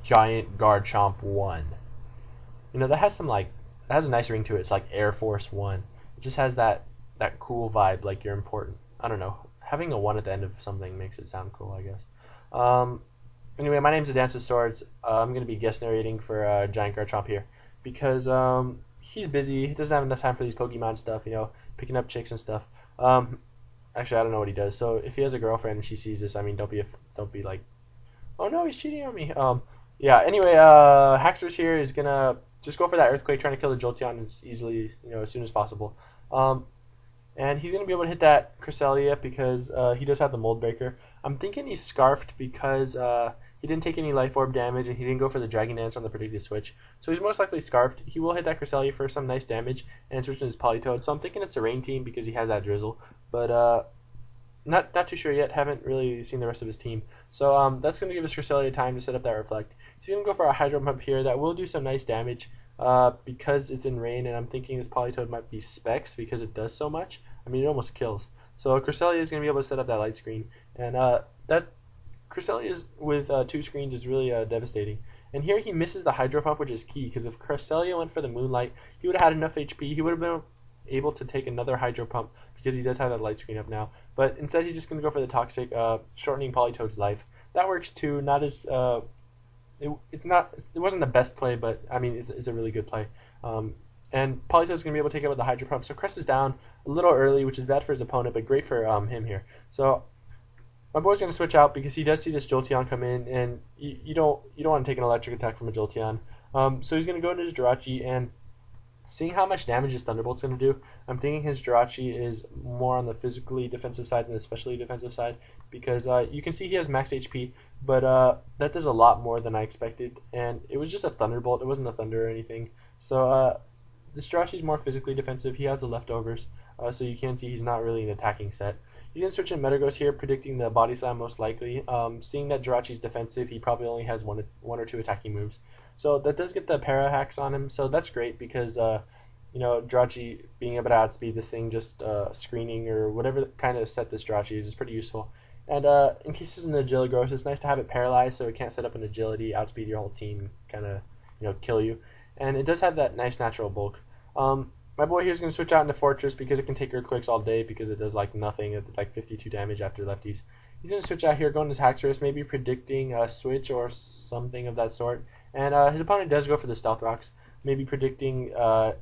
Giant Garchomp 1. You know, that has some like, that has a nice ring to it. It's like Air Force 1. It just has that cool vibe, like you're important. I don't know. Having a 1 at the end of something makes it sound cool, I guess. Um, anyway, my name's A Dance with Swords. I'm going to be guest narrating for Giant Garchomp here because he's busy. He doesn't have enough time for these Pokemon stuff, you know, picking up chicks and stuff. Um, actually, I don't know what he does. So if he has a girlfriend and she sees this, I mean, don't be like, oh no, he's cheating on me. Yeah. Anyway, Haxorus here is gonna just go for that Earthquake, trying to kill the Jolteon as easily, you know, as soon as possible. Um, and he's going to be able to hit that Cresselia because he does have the Mold Breaker. I'm thinking he's Scarfed because he didn't take any Life Orb damage and he didn't go for the Dragon Dance on the predicted switch. So he's most likely Scarfed. He will hit that Cresselia for some nice damage and switch in his Politoed. So I'm thinking it's a Rain Team because he has that Drizzle. But not too sure yet. Haven't really seen the rest of his team. So that's going to give his Cresselia time to set up that Reflect. He's going to go for a Hydro Pump here that will do some nice damage because it's in rain, and I'm thinking this Politoed might be Specs because it does so much. I mean, it almost kills. So Cresselia is going to be able to set up that Light Screen, and that Cresselia with 2 screens is really devastating. And here he misses the Hydro Pump, which is key, because if Cresselia went for the Moonlight, he would have had enough HP. He would have been able to take another Hydro Pump because he does have that Light Screen up now. But instead, he's just going to go for the Toxic, shortening Politoed's life. That works too. Not as it wasn't the best play, but I mean it's a really good play. And Politoed's going to be able to take it with the Hydro Pump. So Crest is down a little early, which is bad for his opponent, but great for him here. So my boy's going to switch out because he does see this Jolteon come in, and you don't want to take an electric attack from a Jolteon. So he's going to go into his Jirachi, and seeing how much damage his Thunderbolt's going to do, I'm thinking his Jirachi is more on the physically defensive side than the specially defensive side because you can see he has max HP, but that does a lot more than I expected, and it was just a Thunderbolt. It wasn't a Thunder or anything. So this Jirachi is more physically defensive. He has the leftovers, so you can see he's not really an attacking set. He's going to switch in Metagross here, predicting the Body Slam most likely. Seeing that Jirachi's defensive, he probably only has one or two attacking moves. So that does get the Para Hacks on him, so that's great because, you know, Jirachi being able to outspeed this thing, just screening or whatever kind of set this Jirachi is pretty useful. And in case it's an Agiligos, it's nice to have it paralyzed so it can't set up an agility, outspeed your whole team, kind of, you know, kill you. And it does have that nice natural bulk. My boy here is going to switch out into Fortress because it can take Earthquakes all day because it does like nothing, at like 52 damage after lefties. He's going to switch out here, going to Haxorus, maybe predicting a switch or something of that sort. And his opponent does go for the Stealth Rocks, maybe predicting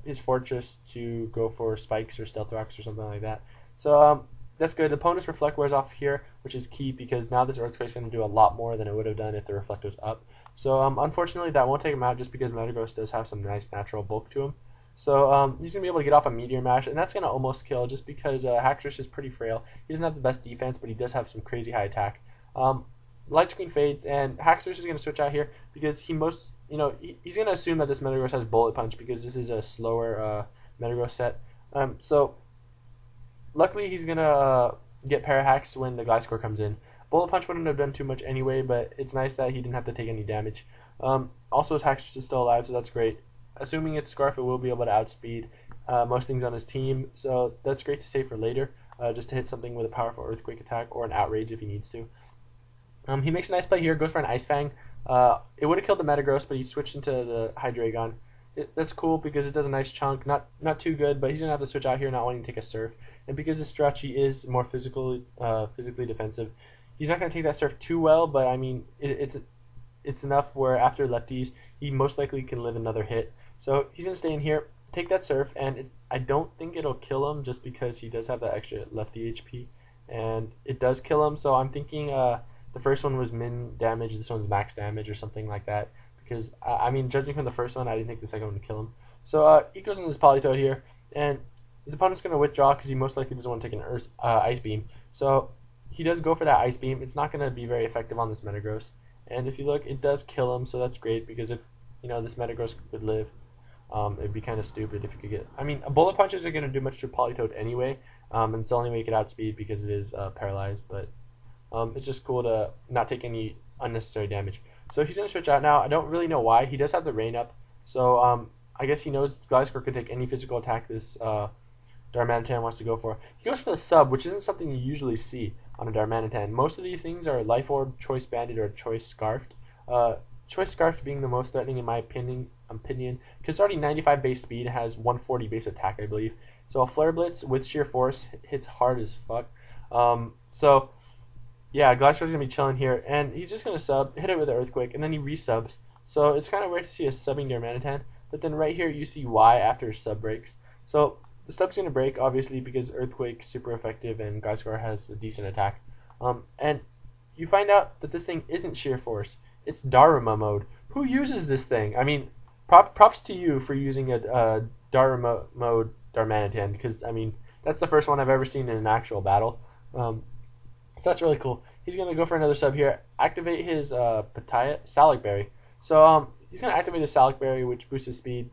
his Fortress to go for Spikes or Stealth Rocks or something like that. So that's good. The opponent's Reflect wears off here, which is key because now this Earthquake's going to do a lot more than it would have done if the Reflect was up. So unfortunately, that won't take him out just because Metagross does have some nice natural bulk to him. So he's going to be able to get off a Meteor Mash, and that's going to almost kill just because Haxorus is pretty frail. He doesn't have the best defense, but he does have some crazy high attack. Light Screen fades, and Haxorus is going to switch out here because he's going to assume that this Metagross has Bullet Punch because this is a slower Metagross set. So luckily he's going to get Parahax when the Gliscor comes in. Bullet Punch wouldn't have done too much anyway, but it's nice that he didn't have to take any damage. Also, his Haxorus is still alive, so that's great. Assuming it's Scarf, it will be able to outspeed most things on his team, so that's great to save for later, just to hit something with a powerful Earthquake attack or an Outrage if he needs to. He makes a nice play here, goes for an Ice Fang. It would have killed the Metagross, but he switched into the Hydreigon. That's cool because it does a nice chunk, not too good, but he's going to have to switch out here not wanting to take a Surf. And because this Jirachi is more physically defensive, he's not going to take that Surf too well, but I mean, it's enough where after lefties, he most likely can live another hit. So he's going to stay in here, take that Surf, and I don't think it'll kill him just because he does have that extra lefty HP. And it does kill him, so I'm thinking the first one was min damage, this one's max damage or something like that. Because, I mean, judging from the first one, I didn't think the second one would kill him. So he goes into this Politoed here, and his opponent's going to withdraw because he most likely doesn't want to take an Ice Beam. So he does go for that Ice Beam. It's not going to be very effective on this Metagross. And if you look, it does kill him, so that's great because if, you know, this Metagross would live, it'd be kind of stupid if you could get... I mean, Bullet Punches are going to do much to Politoed anyway, and it's the only way you could outspeed because it is paralyzed, but it's just cool to not take any unnecessary damage. So he's going to switch out now. I don't really know why. He does have the Rain up, so I guess he knows Gliscor could take any physical attack this Darmanitan wants to go for. He goes for the Sub, which isn't something you usually see on a Darmanitan. Most of these things are Life Orb, Choice Banded, or Choice Scarfed. Choice Scarf being the most threatening in my opinion, because already 95 base speed, has 140 base attack, I believe. So a Flare Blitz with Sheer Force hits hard as fuck. So yeah, Gliscor's gonna be chilling here, and he's just gonna sub, hit it with an Earthquake, and then he resubs. So it's kind of weird to see a subbing Darmanitan, but then right here you see why after his sub breaks. So the sub's gonna break obviously because Earthquake's super effective and Gliscor has a decent attack. And you find out that this thing isn't Sheer Force; it's Daruma mode. Who uses this thing? I mean, props to you for using a Daruma mode Darmanitan, because I mean that's the first one I've ever seen in an actual battle. So that's really cool. He's going to go for another sub here. Activate his Salic Berry. So he's going to activate his Salic Berry, which boosts his speed.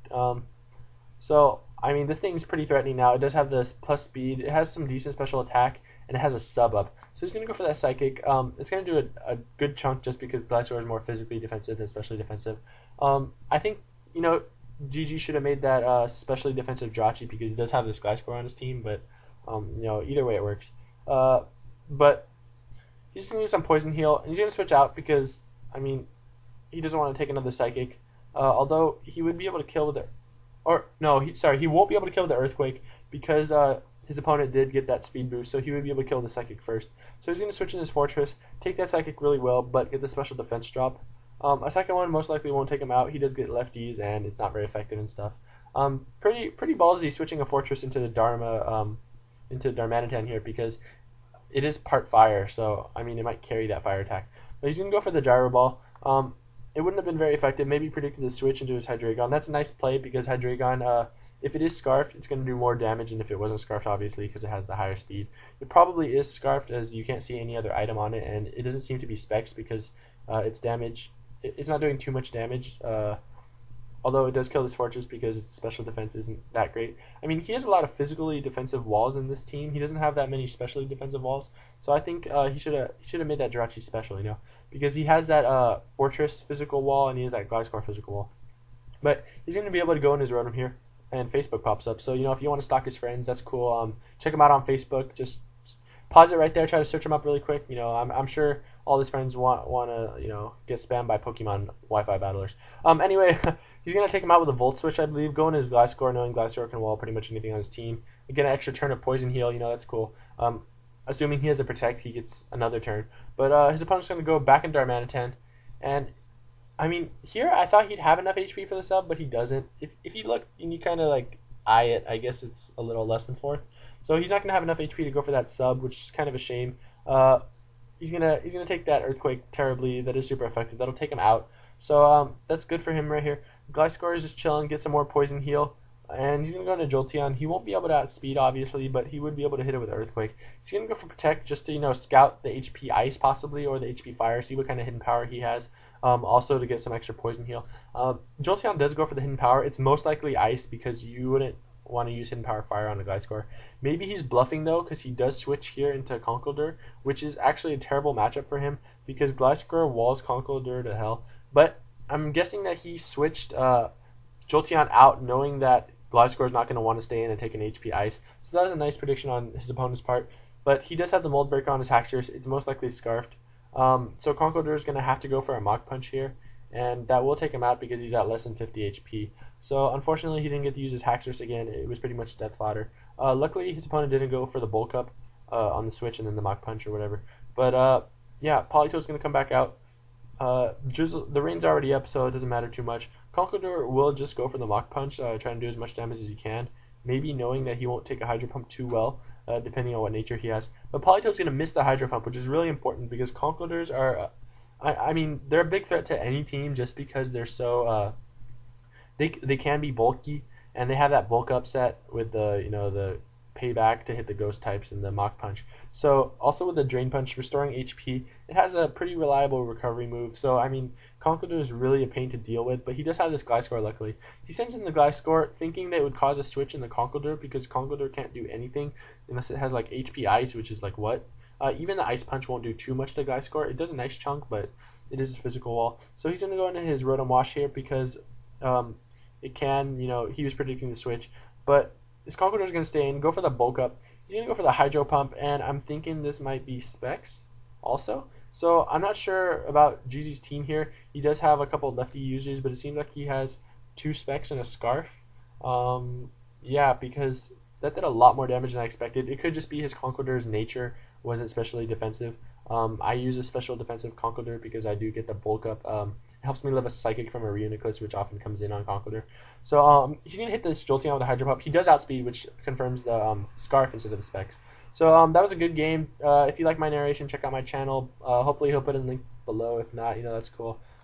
So, I mean, this thing's pretty threatening now. It does have this plus speed. It has some decent special attack, and it has a sub up. So he's going to go for that Psychic. It's going to do a good chunk just because Gliscor is more physically defensive than specially defensive. I think, GG should have made that specially defensive Jirachi because he does have this Gliscor on his team, but, either way it works. But he's just going to use some Poison Heal, and he's going to switch out because, I mean, he doesn't want to take another Psychic. Although he would be able to kill with the... Or, no, he won't be able to kill with the Earthquake because his opponent did get that speed boost, so he would be able to kill the Psychic first. So he's going to switch in his Fortress, take that Psychic really well, but get the special defense drop. A second one most likely won't take him out. He does get lefties, and it's not very effective and stuff. Pretty ballsy switching a Fortress into the Darmanitan here because it is part fire, so I mean it might carry that fire attack. But he's gonna go for the Gyro Ball. It wouldn't have been very effective. Maybe predicted the switch into his Hydreigon. That's a nice play because Hydreigon, if it is Scarfed, it's gonna do more damage than if it wasn't Scarfed, obviously, because it has the higher speed. It probably is Scarfed as you can't see any other item on it, and it doesn't seem to be Specs because its damage, it's not doing too much damage. Although it does kill this Fortress because its special defense isn't that great. I mean, he has a lot of physically defensive walls in this team. He doesn't have that many specially defensive walls. So I think he should have made that Jirachi special, because he has that Fortress physical wall and he has that Gliscor physical wall. But he's going to be able to go in his Rotom here, and Facebook pops up. So, if you want to stalk his friends, that's cool. Check him out on Facebook. Just pause it right there. Try to search him up really quick. I'm sure all his friends want to get spammed by Pokemon Wi-Fi battlers. Anyway, he's gonna take him out with a Volt Switch, I believe. Go in his Gliscor, knowing Gliscor can wall pretty much anything on his team. Get an extra turn of Poison Heal. That's cool. Assuming he has a Protect, he gets another turn. But his opponent's gonna go back in Darmanitan, and I mean here I thought he'd have enough HP for the sub, but he doesn't. If you look and you kind of like eye it, I guess it's a little less than fourth. So he's not gonna have enough HP to go for that sub, which is kind of a shame. He's gonna take that Earthquake terribly. That is super effective. That'll take him out. So that's good for him right here. Gliscor is just chilling, get some more Poison Heal, and he's gonna go into Jolteon. He won't be able to outspeed obviously, but he would be able to hit it with Earthquake. He's gonna go for Protect just to scout the HP Ice possibly or the HP Fire, see what kind of hidden power he has. Also to get some extra Poison Heal. Jolteon does go for the hidden power. It's most likely Ice because you wouldn't want to use hidden power fire on a Gliscor. Maybe he's bluffing though because he does switch here into Conkeldurr, which is actually a terrible matchup for him because Gliscor walls Conkeldurr to hell. But I'm guessing that he switched Jolteon out knowing that Gliscor is not going to want to stay in and take an HP Ice. So that was a nice prediction on his opponent's part. But he does have the Mold Breaker on his Haxorus. It's most likely Scarfed. So Conkeldurr is going to have to go for a Mach Punch here, and that will take him out because he's at less than 50 HP. So unfortunately he didn't get to use his Haxorus again. It was pretty much death fodder. Luckily his opponent didn't go for the Bulk Up on the switch and then the Mach Punch or whatever. But yeah, Politoed's going to come back out. The rain's already up, so it doesn't matter too much. Conkeldurr will just go for the Mach Punch, try and do as much damage as he can, maybe knowing that he won't take a Hydro Pump too well, depending on what nature he has. But Politoed's going to miss the Hydro Pump, which is really important because Conkeldurrs are, I mean, they're a big threat to any team just because they're so, they can be bulky, and they have that bulk up set with the, the payback to hit the ghost types and the Mach Punch. So also with the Drain Punch, restoring HP, it has a pretty reliable recovery move. So I mean, Conkeldurr is really a pain to deal with, but he does have this Gliscor luckily. He sends in the Gliscor thinking that it would cause a switch in the Conkeldurr because Conkeldurr can't do anything unless it has like HP Ice, which is like what? Even the Ice Punch won't do too much to Gliscor. It does a nice chunk, but it is a physical wall. So he's going to go into his Rotom Wash here because it can, he was predicting the switch, but his Conkeldurr is going to stay in, go for the Bulk Up. He's going to go for the Hydro Pump, and I'm thinking this might be Specs also. So I'm not sure about Jeezy's team here. He does have a couple lefty users, but it seems like he has two specs and a scarf. Um, yeah, because that did a lot more damage than I expected. It could just be his Conqueror's nature wasn't especially defensive. I use a special defensive Conqueror because I do get the bulk up. It helps me live a Psychic from a Reuniclus, which often comes in on Conqueror. So he's going to hit this Jolteon with a Hydro Pump. He does outspeed, which confirms the Scarf instead of the specs. So that was a good game. If you like my narration, check out my channel. Hopefully he'll put a link below. If not, that's cool.